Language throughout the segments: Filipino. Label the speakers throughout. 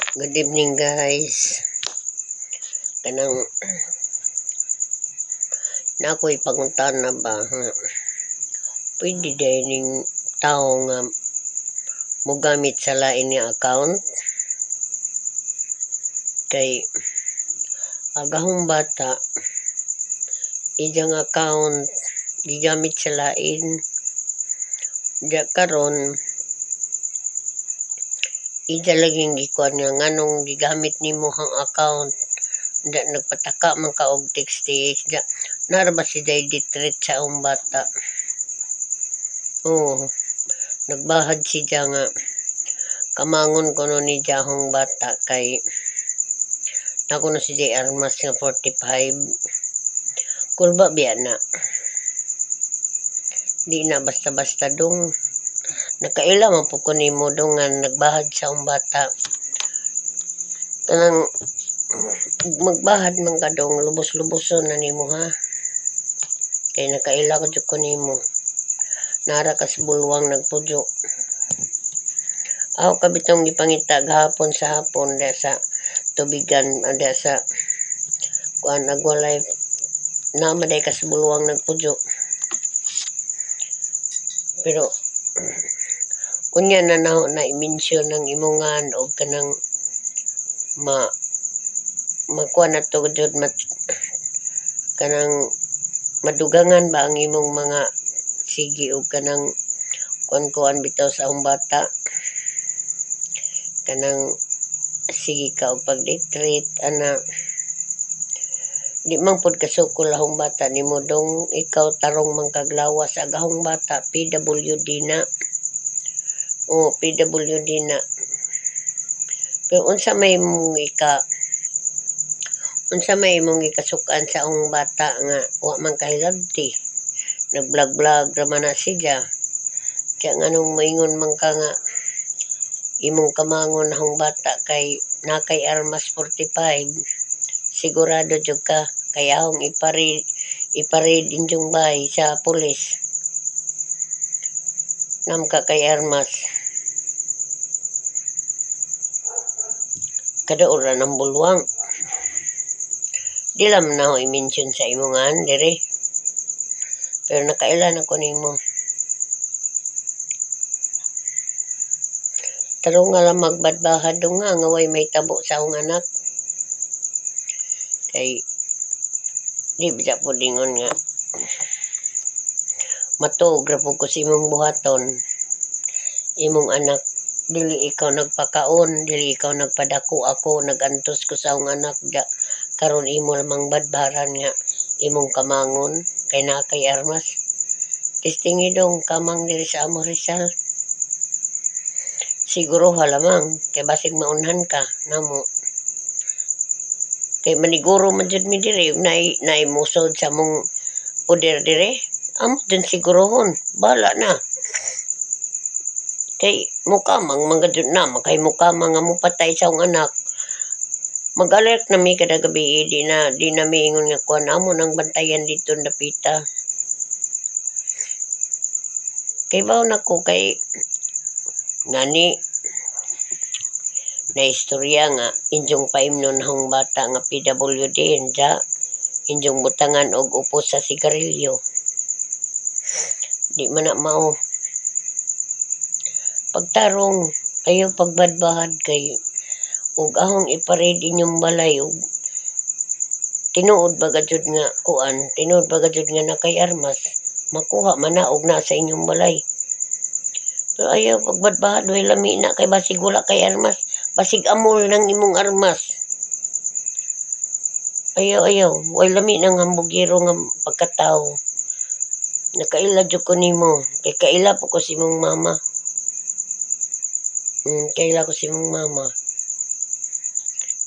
Speaker 1: Good evening guys. Kanang na ako'y pangutana ba nga pwede dining tao nga mogamit sa lain nga account kay agahong bata ijang account gigamit sa lain diya karon ija laging gikuan nga nganong gigamit nimo hang account da nagpataka man ka og text da narba si day ditreat sa ang bata. Oo, nagbahad siya nga kamangon ko no ni jahong bata kay ako na si J. Armas nga 45 kulba biya na di na basta-basta dong nakaila man po ko nimo dong nga nagbahad sa ang bata kanang magbahad man ka dong lubos-luboson na nimo ha kay nakaila ko jud ko nimo nara ka sa bulwang nagpudyo ako kabitong gipangita gahapon sa hapon da sa tubigan da sa kuan nagwalay na maday ka sa bulwang nagpudyo pero unya na naho na i-mention ng imongan o kanang makuha na to jud kanang madugangan ba ang imong mga sige o kanang kuan bitaw sa akong bata kanang sige ka og pag-treat ana di man pod kasukol akong bata nimo dong ikaw tarong man kaglawas sa agahong bata PWD na o PWD na pero unsa may mong ikasukan sa akong bata nga wa man kahilabti nag-vlog raman na siya kaya nganong maingon man ka nga imong kamangon akong bata kay nakay Armas 45 sigurado jud ka kaya akong iparid inyong bahay sa pulis nam ka kay Armas kada ora ng bulwang di lam na ako i-mention sa imongan dire pero nakailan ako nimo tarong nga lang magbadbahad nga way may tabo sa akong anak kay di bisa po dingon nga matuog ra po ko sa imong buhaton imong anak dili ikaw nagpakaon dili ikaw nagpadako ako nagantos ko sa akong anak karon imo lamang badbaran nga imong kamangon kay na kay Armas testingidong kamang diri sa amo Rizal siguro halamang kay basig maunhan ka namo kay maniguro man jud mi diri nay musod sa mong poder dire amo din sigurohon bala na kay mukamang mangadjud na makay mukamang nga mupatay sa akong anak mag-alert na mi kada gabi di na miingon nga kuan amo nang bantayan dito dapita kay baw nako kay ngani na istorya nga injong paimnon hong bata nga PWD ja injong butangan og upos sa sigarilyo di man na mao pagtarong ayaw pagbadbahad kay ug ahong iparid inyong balay ug tinuod baga jud nga kuan tinuod baga jud nga nakay Armas makuha man na og na sa inyong balay pero ayaw pagbadbahad way lami na kay basig wala kay Armas basig amol ng imong Armas ayaw way lami nang hambugiro nga pagkatao nakaila jud ko nimo kay kaila po ko si imong mama kaila ko si imong mama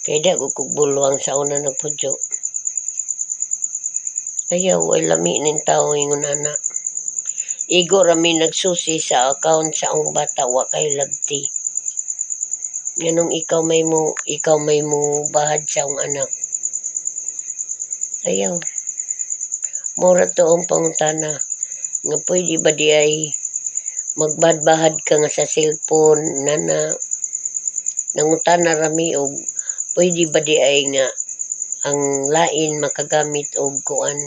Speaker 1: kay da ko bulwang sa una nagpudyo ayaw way lami ning tao ingon ana igo rami nagsusi sa account sa ang bata wa kay labti nganong ikaw may mo bahad sa ang anak ayaw mura to ang pangutana nga pwede ba di ay magbadbahad ka nga sa cellphone nana nangutana rami og pwede ba di ay nga ang lain makagamit og kuan,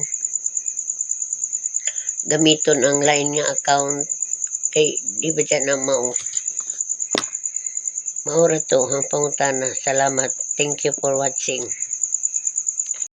Speaker 1: gamiton ang lain nga account kay di ba dyan na mao ra to ang pangutana. Salamat. Thank you for watching.